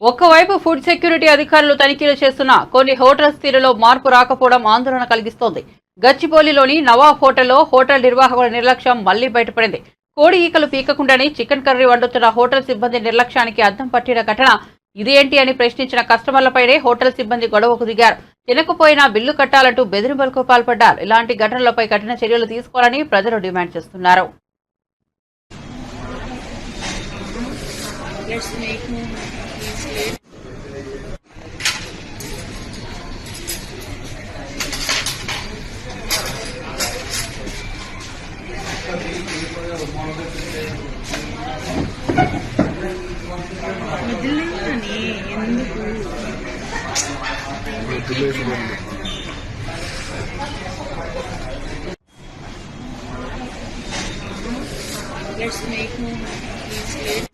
ఒకవైపు food security అధికారులు తనిఖీలు చేస్తున్నా కొన్ని హోటల్స్ తీరులో మార్పు రాకపోవడం ఆందోళన కలిగిస్తోంది. గచ్చిబౌలిలోని నవాబ్ హోటల్లో హోటల్ నిర్వాహకుల నిర్లక్ష్యం మళ్లీ బయటపడింది. కోడి ఈకలు పీకకుండానే చికెన్ కర్రీ వండుతున్న హోటల్ సిబ్బంది నిర్లక్ష్యానికి అద్దం పట్టిన ఘటన ఇదేంటి అని ప్రశ్నించిన కస్టమర్లపైనే హోటల్ సిబ్బంది గొడవకు దిగారు. తినకపోయినా బిల్లు కట్టాలంటూ బెదిరింపులకు పాల్పడ్డారు. ఇలాంటి ఘటనలపై కఠిన చర్యలు తీసుకోవాలని ప్రజలు డిమాండ్ చేస్తున్నారు. Let's make more.